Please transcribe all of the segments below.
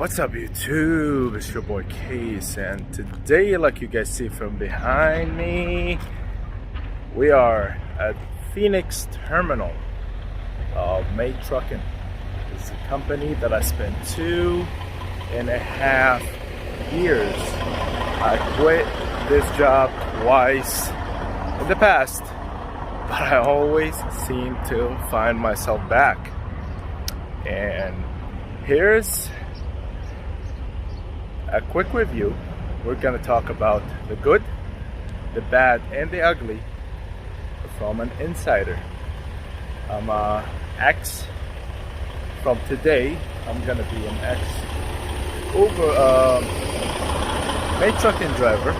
What's up, YouTube? It's your boy Case, and today, like you guys see from behind me, we are at Phoenix Terminal of May Trucking. It's a company that I spent 2.5 years. I quit this job twice in the past, but I always seem to find myself back. And here's a quick review. We're going to talk about the good, the bad, and the ugly from an insider. I'm a ex from today. I'm going to be an ex May Trucking driver,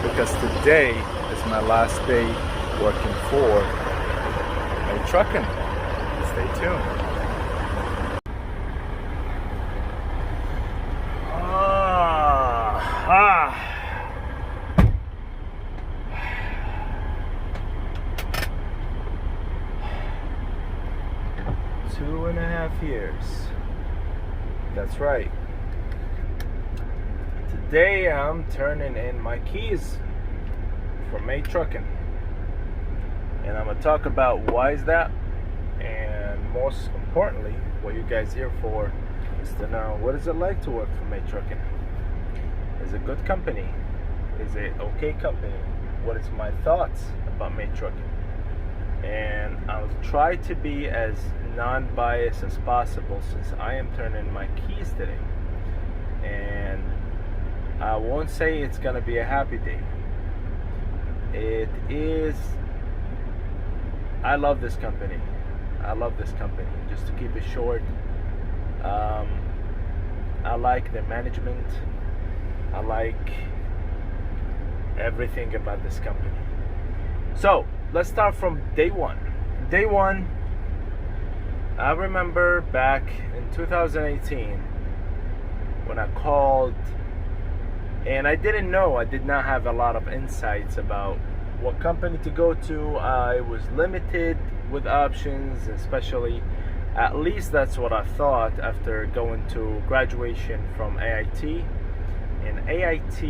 because today is my last day working for May Trucking. Stay tuned. 2.5 years. That's right. Today I'm turning in my keys for May Trucking, and I'm gonna talk about why is that, and most importantly, what you guys here for is to know what is it like to work for May Trucking. Is it good company? Is it okay company? What is my thoughts about May Trucking? And I'll try to be as non-biased as possible, since I am turning my keys today. And I won't say it's gonna be a happy day. It is. I love this company. Just to keep it short, I like the management. I like everything about this company. So let's start from day one. Day one, I remember back in 2018 when I called, and I did not have a lot of insights about what company to go to. I was limited with options, especially, at least that's what I thought after going to graduation from AIT. And AIT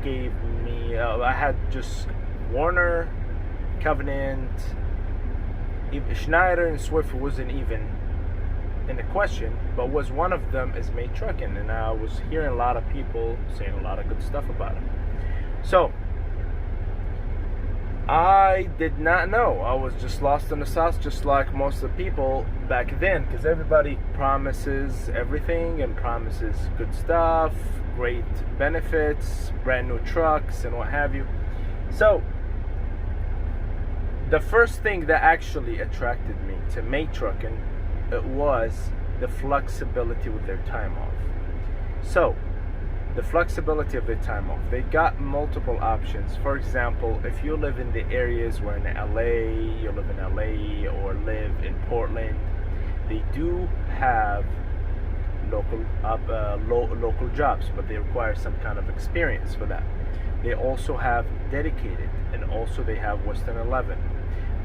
gave me, I had just Warner, Covenant, Schneider, and Swift wasn't even in the question, but was one of them is May Trucking, and I was hearing a lot of people saying a lot of good stuff about it. So I did not know. I was just lost in the sauce, just like most of the people back then, because everybody promises everything and promises good stuff, great benefits, brand new trucks, and what have you. So the first thing that actually attracted me to May Trucking, it was the flexibility with their time off. So the flexibility of their time off, they got multiple options. For example, if you live in the areas where in LA, you live in LA or live in Portland, they do have local jobs, but they require some kind of experience for that. They also have dedicated, and also they have Western 11.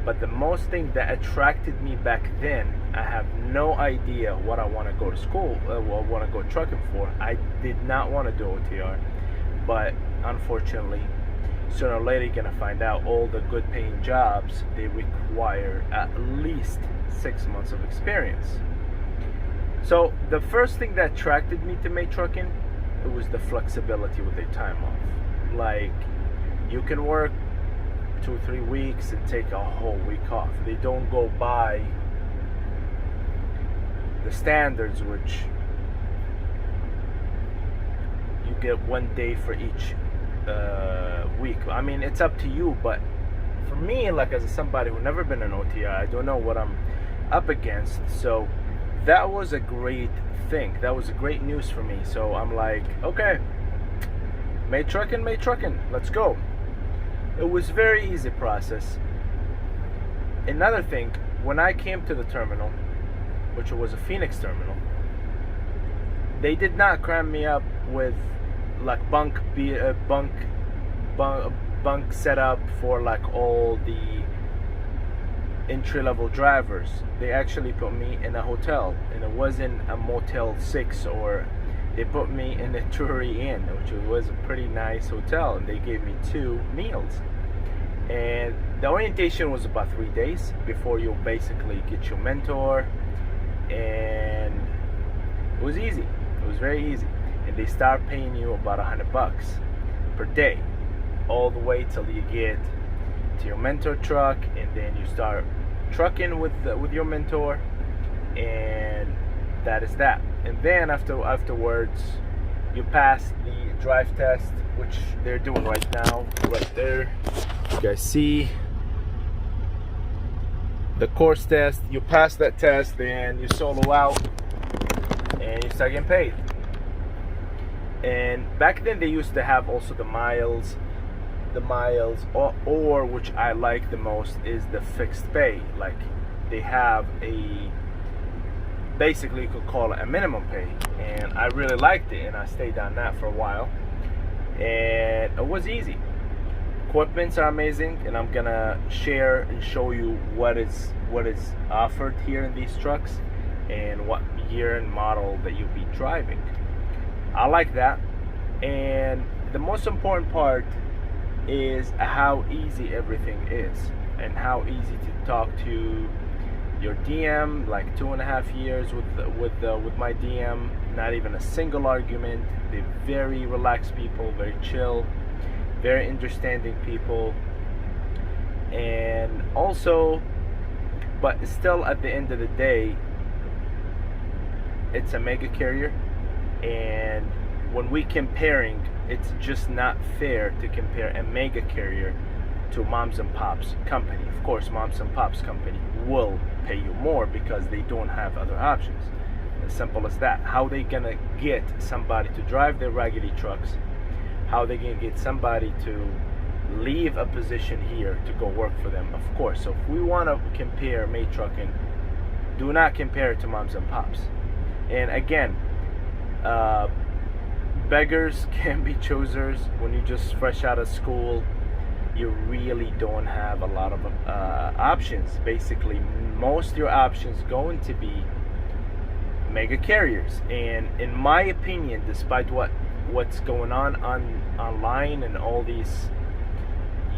But the most thing that attracted me back then, I have no idea what I want to go to school, what I want to go trucking for. I did not want to do OTR, but unfortunately, sooner or later you're going to find out all the good paying jobs, they require at least 6 months of experience. So the first thing that attracted me to May Trucking, it was the flexibility with their time off. Like, you can work 2-3 weeks and take a whole week off. They don't go by the standards, which you get 1 day for each week. I mean, it's up to you, but for me, like, as somebody who never been an OTI, I don't know what I'm up against. So that was a great thing. That was great news for me. So I'm like, okay, May Trucking, let's go. It was a very easy process. Another thing, when I came to the terminal, which was a Phoenix terminal, they did not cram me up with like bunk setup for like all the entry-level drivers. They actually put me in a hotel, and it wasn't a Motel 6 or they put me in the Drury Inn, which was a pretty nice hotel, and they gave me 2 meals. And the orientation was about 3 days before you basically get your mentor, and it was easy. It was very easy. And they start paying you about $100 per day, all the way till you get to your mentor truck, and then you start trucking with your mentor, and that is that. And then afterwards, you pass the drive test, which they're doing right now, right there. You guys see the course test. You pass that test, and you solo out, and you start getting paid. And back then they used to have also the miles, or which I like the most is the fixed pay. Like they have basically you could call it a minimum pay, and I really liked it, and I stayed on that for a while, and it was easy. Equipments are amazing, and I'm gonna share and show you what is offered here in these trucks and what year and model that you'll be driving. I like that. And the most important part is how easy everything is, and how easy to talk to your DM. Like 2.5 years with my DM, not even a single argument. They're very relaxed people, very chill, very understanding people. And also, but still at the end of the day, it's a mega carrier, and when we comparing, it's just not fair to compare a mega carrier to moms and pops company. Of course, moms and pops company will pay you more because they don't have other options. As simple as that. How they gonna get somebody to drive their raggedy trucks? How they gonna get somebody to leave a position here to go work for them? Of course. So if we want to compare May Trucking, do not compare it to moms and pops. And again, beggars can be choosers. When you just fresh out of school, you really don't have a lot of options. Basically, most of your options going to be mega carriers. And in my opinion, despite what's going on online and all these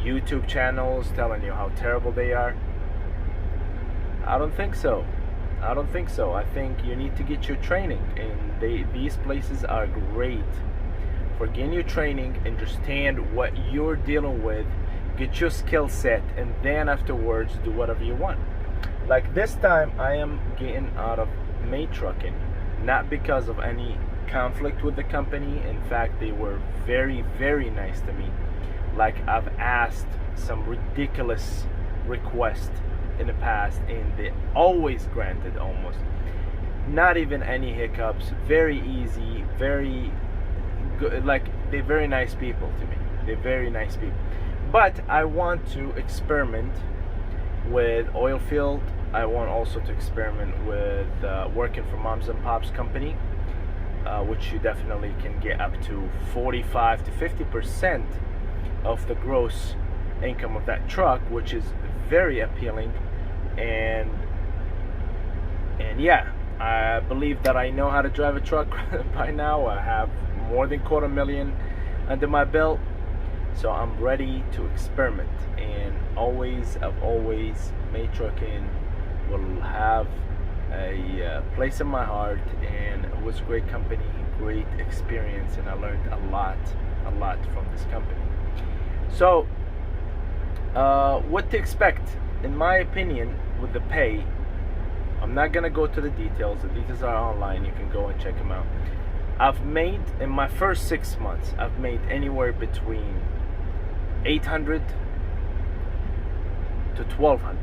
YouTube channels telling you how terrible they are, I don't think so. I think you need to get your training, and these places are great for getting your training, understand what you're dealing with, get your skill set, and then afterwards do whatever you want. Like this time, I am getting out of May Trucking, not because of any conflict with the company. In fact, they were very, very nice to me. Like, I've asked some ridiculous requests in the past, and they always granted, almost. Not even any hiccups. Very easy, very good. Like, they're very nice people to me. They're very nice people. But I want to experiment with oil field. I want also to experiment with working for moms and pops company, which you definitely can get up to 45 to 50% of the gross income of that truck, which is very appealing. And yeah, I believe that I know how to drive a truck by now. I have more than $250,000 under my belt, so I'm ready to experiment. And always, May Trucking will have a place in my heart, and it was a great company, great experience, and I learned a lot from this company. So what to expect, in my opinion, with the pay. I'm not gonna go to the details. The details are online. You can go and check them out. I've made, in my first 6 months, I've made anywhere between $800 to $1,200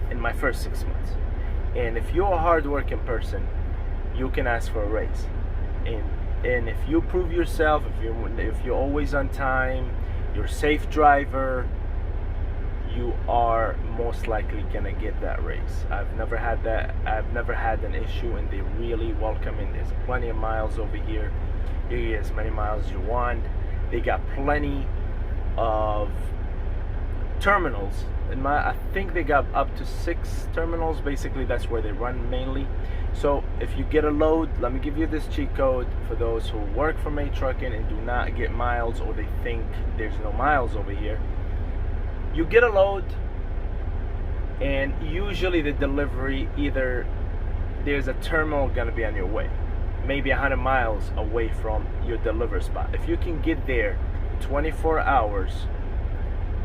in my first 6 months. And if you're a hard-working person, you can ask for a raise. And if you prove yourself, if you're always on time, you're a safe driver, you are most likely gonna get that raise. I've never had that. I've never had an issue, and they're really welcoming. There's plenty of miles over here. You get as many miles as you want. They got plenty of terminals. I think they got up to 6 terminals. Basically, that's where they run mainly. So if you get a load, let me give you this cheat code for those who work for May Trucking and do not get miles, or they think there's no miles over here. You get a load, and usually the delivery, either there's a terminal gonna be on your way, maybe 100 miles away from your delivery spot. If you can get there 24 hours,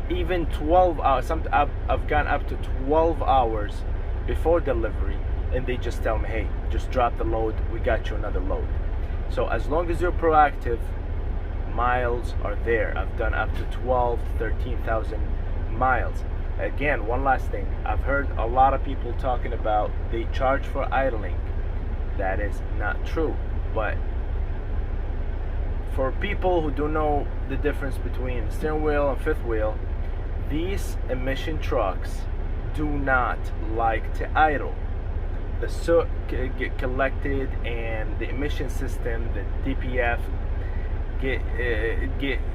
even 12 hours, I've gone up to 12 hours before delivery, and they just tell me, hey, just drop the load, we got you another load. So as long as you're proactive, miles are there. I've done up to 12, 13,000 miles. Again, one last thing, I've heard a lot of people talking about they charge for idling. That is not true. But for people who don't know the difference between steering wheel and fifth wheel, these emission trucks do not like to idle. The soot get collected, and the emission system, the DPF, get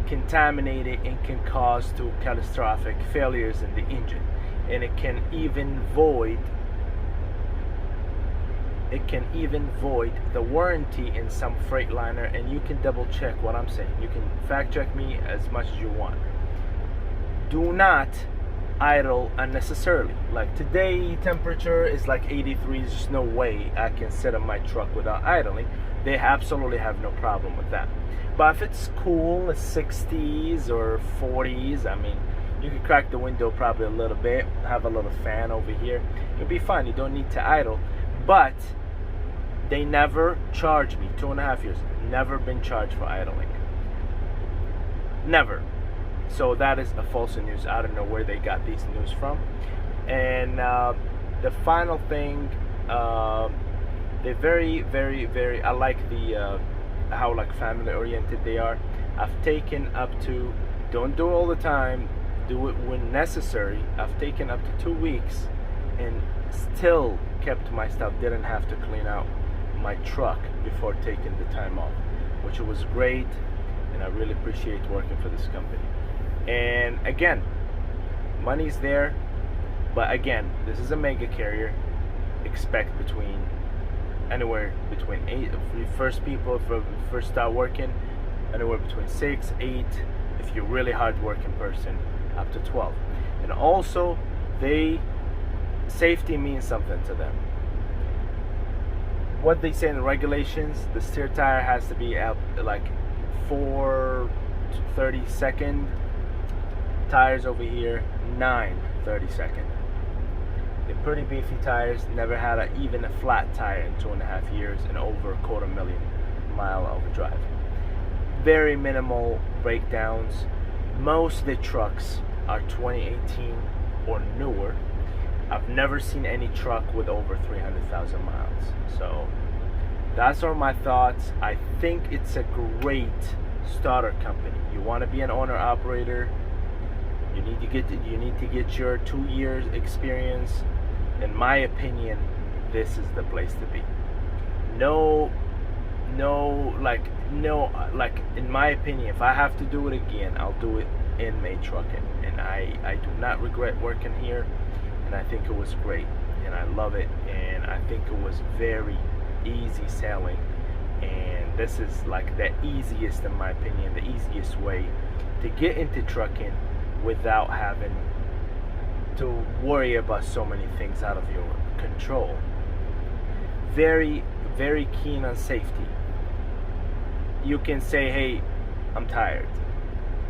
contaminated and can cause to catastrophic failures in the engine, and it can even void the warranty in some Freightliner. And you can double check what I'm saying, you can fact check me as much as you want. Do not idle unnecessarily. Like today, temperature is like 83. There's just no way I can sit in my truck without idling. They absolutely have no problem with that. But if it's cool, it's 60s or 40s, I mean, you can crack the window probably a little bit, have a little fan over here, you'll be fine. You don't need to idle. But they never charge me, 2.5 years, never been charged for idling, never. So that is a false news. I don't know where they got these news from. And the final thing, they're very, I like the how like family oriented they are. I've taken up to, don't do it all the time, do it when necessary. I've taken up to 2 weeks and still kept my stuff, didn't have to clean out my truck before taking the time off, which was great, and I really appreciate working for this company. And again, money's there, but again, this is a mega carrier. Expect anywhere between 8, first people first start working, anywhere between 6, 8, if you're really hard working person, up to 12. And also, safety means something to them. What they say in the regulations, the steer tire has to be at like 4/32. Tires over here 9/32. They're pretty beefy tires. Never had even a flat tire in 2.5 years, and over 250,000 mile overdrive. Very minimal breakdowns. Most of the trucks are 2018 or newer. I've never seen any truck with over 300,000 miles. So that's all my thoughts. I think it's a great starter company. You want to be an owner operator, you need to get your 2 years experience. In my opinion, this is the place to be. Like in my opinion, if I have to do it again, I'll do it in May Trucking, and I do not regret working here, and I think it was great, and I love it, and I think it was very easy selling, and this is like the easiest, in my opinion, the easiest way to get into trucking without having to worry about so many things out of your control. Very, very keen on safety. You can say, hey, I'm tired.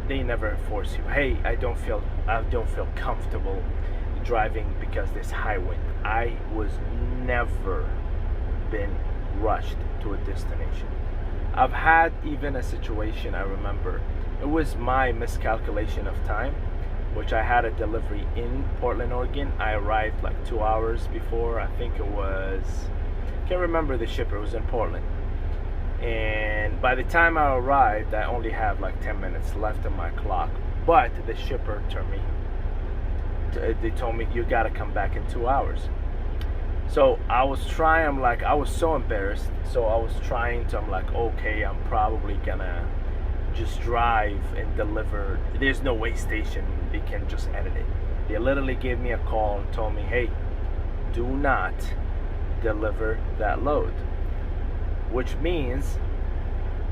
They never force you. Hey, I don't feel comfortable driving because there's high wind. I was never been rushed to a destination. I've had even a situation, I remember, it was my miscalculation of time, which I had a delivery in Portland, Oregon. I arrived like 2 hours before. I think it was, can't remember the shipper, it was in Portland. And by the time I arrived, I only have like 10 minutes left on my clock. But the shipper they told me, you gotta come back in 2 hours. So I was trying, I was so embarrassed. So I was trying to, I'm like, okay, I'm probably gonna just drive and deliver. There's no way station, they can just edit it. They literally gave me a call and told me, hey, do not deliver that load, which means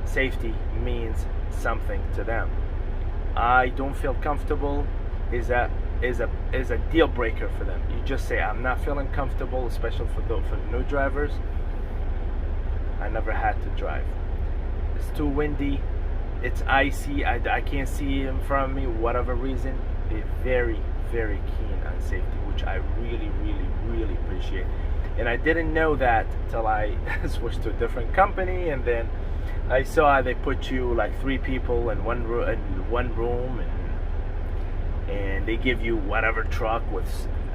safety means something to them. I don't feel comfortable is a deal breaker for them. You just say, I'm not feeling comfortable, especially for the new drivers. I never had to drive. It's too windy, it's icy, I can't see in front of me, whatever reason. They're very, very keen on safety, which I really, really, really appreciate. And I didn't know that till I switched to a different company, and then I saw they put you like 3 people in one room, and they give you whatever truck with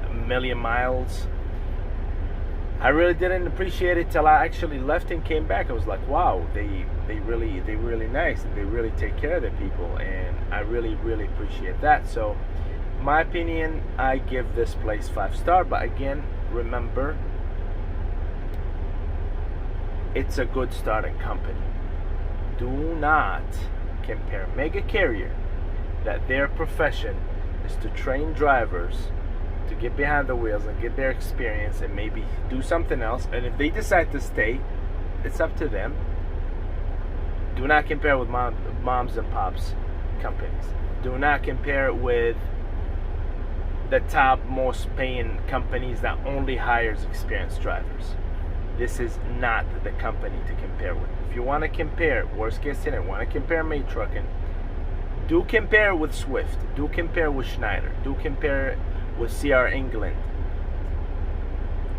1 million miles. I really didn't appreciate it till I actually left and came back. I was like, wow, they really nice, and they really take care of their people, and I really, really appreciate that. So my opinion, I give this place 5-star. But again, remember, it's a good starting company. Do not compare Mega Carrier, that their profession is to train drivers to get behind the wheels and get their experience and maybe do something else. And if they decide to stay, it's up to them. Do not compare with moms and pops companies. Do not compare it with the top most paying companies that only hires experienced drivers. This is not the company to compare with. If you want to compare, worst case scenario, want to compare May Trucking, do compare with Swift, do compare with Schneider, do compare with CR England.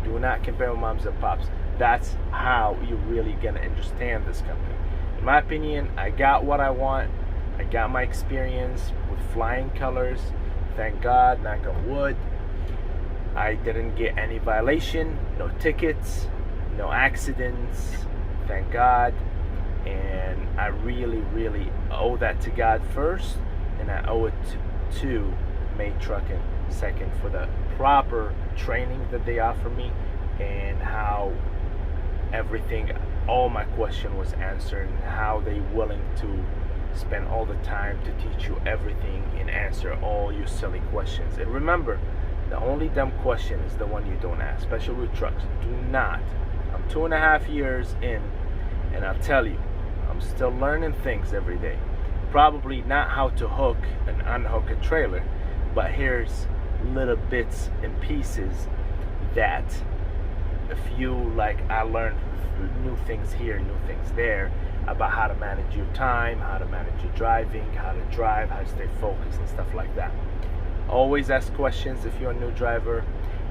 Do not compare with moms and pops. That's how you're really gonna understand this company. In my opinion, I got what I want. I got my experience with flying colors. Thank God, knock on wood. I didn't get any violation, no tickets, no accidents, thank God. And I really, really owe that to God first, and I owe it to May Trucking second, for the proper training that they offer me, and how everything, all my question was answered, and how they willing to spend all the time to teach you everything and answer all your silly questions. And remember, the only dumb question is the one you don't ask, especially with trucks. Do not. I'm 2.5 years in, and I'll tell you, I'm still learning things every day. Probably not how to hook and unhook a trailer, but here's little bits and pieces that if you like, I learned new things here, new things there, about how to manage your time, how to manage your driving, how to drive, how to stay focused and stuff like that. Always ask questions if you're a new driver.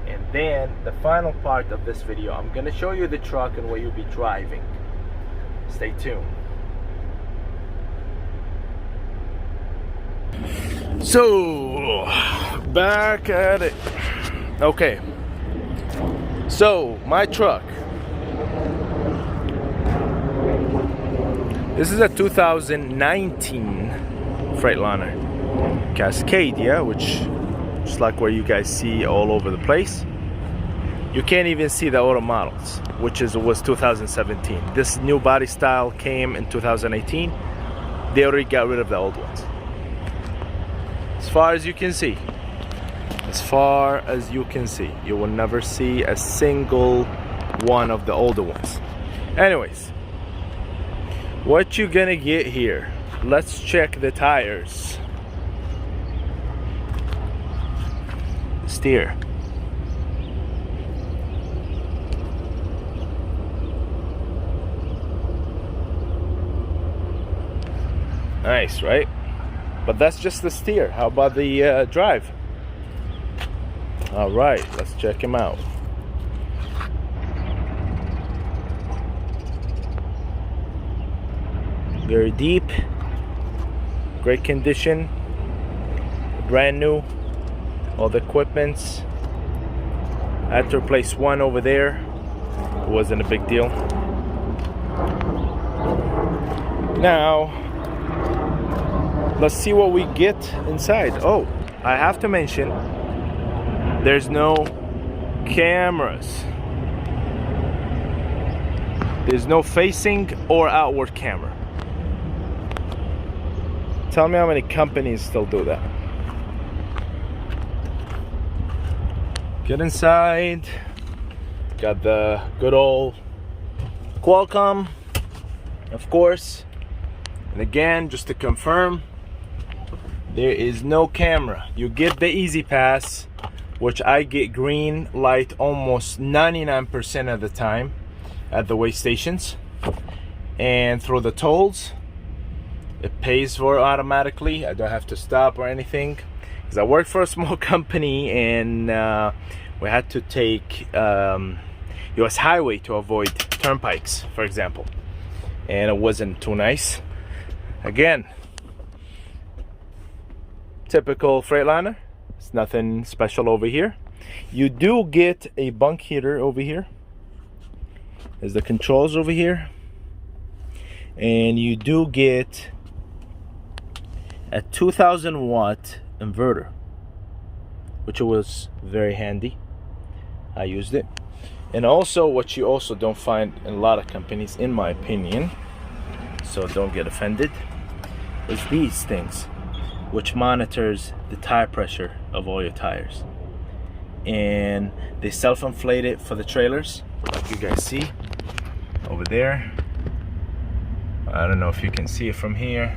And then the final part of this video, I'm gonna show you the truck and what you'll be driving. Stay tuned. So back at it. Okay, so my truck, this is a 2019 Freightliner Cascadia, which is like where you guys see all over the place. You can't even see the auto models, which was 2017. This new body style came in 2018. They already got rid of the old ones. As far as you can see, you will never see a single one of the older ones. Anyways, what you gonna get here? Let's check the tires. Steer. Nice, right? But that's just the steer. How about the drive? All right, let's check him out. Very deep, great condition, brand new, all the equipments. I had to replace one over there. It wasn't a big deal. Now, let's see what we get inside. Oh, I have to mention, there's no cameras. There's no facing or outward camera. Tell me how many companies still do that. Get inside. Got the good old Qualcomm, of course. And again, just to confirm, there is no camera. You get the Easy Pass, which I get green light almost 99% of the time at the way stations. And through the tolls, it pays for it automatically. I don't have to stop or anything. Because I work for a small company, and we had to take US highway to avoid turnpikes, for example. And it wasn't too nice. Again, typical Freightliner. It's nothing special over here. You do get a bunk heater over here. There's the controls over here. And you do get a 2000 watt inverter, which was very handy. I used it. And also, what you also don't find in a lot of companies, in my opinion, so don't get offended, is these things, which monitors the tire pressure of all your tires. And they self-inflate it for the trailers, like you guys see over there. I don't know if you can see it from here.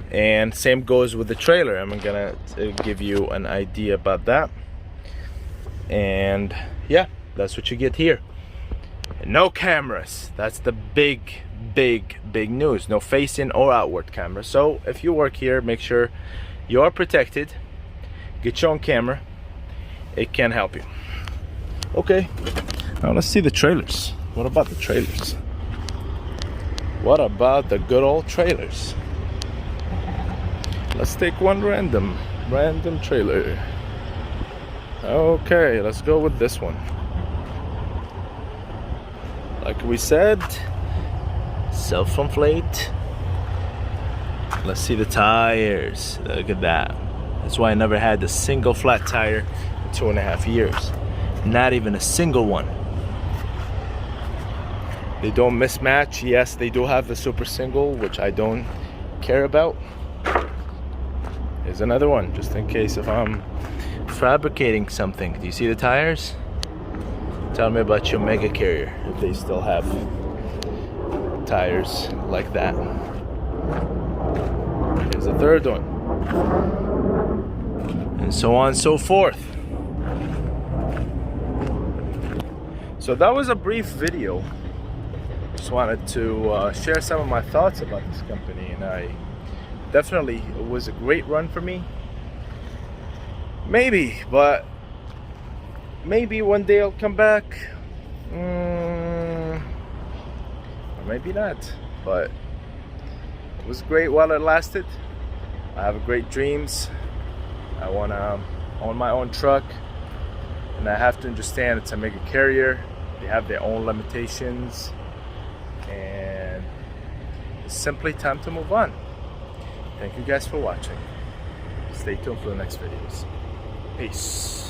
And same goes with the trailer. I'm gonna give you an idea about that. And yeah, that's what you get here. And no cameras. That's the big news. No facing or outward camera. So if you work here, make sure you are protected. Get your own camera. It can help you. Okay, now let's see the trailers. What about the trailers? What about the good old trailers? Let's take one random trailer. Okay, let's go with this one. Like we said, self-inflate. Let's see the tires. Look at that. That's why I never had a single flat tire in 2.5 years. Not even a single one. They don't mismatch. Yes, they do have the super single, which I don't care about. Here's another one, just in case if I'm fabricating something. Do you see the tires? Tell me about your mega carrier, if they still have tires like that. Here's a third one. And so on and so forth. So that was a brief video. Just wanted to share some of my thoughts about this company, and definitely it was a great run for me. Maybe one day I'll come back, or maybe not, but it was great while it lasted. I have great dreams. I want to own my own truck, and I have to understand it's a mega carrier. They have their own limitations, and it's simply time to move on. Thank you guys for watching. Stay tuned for the next videos. Peace.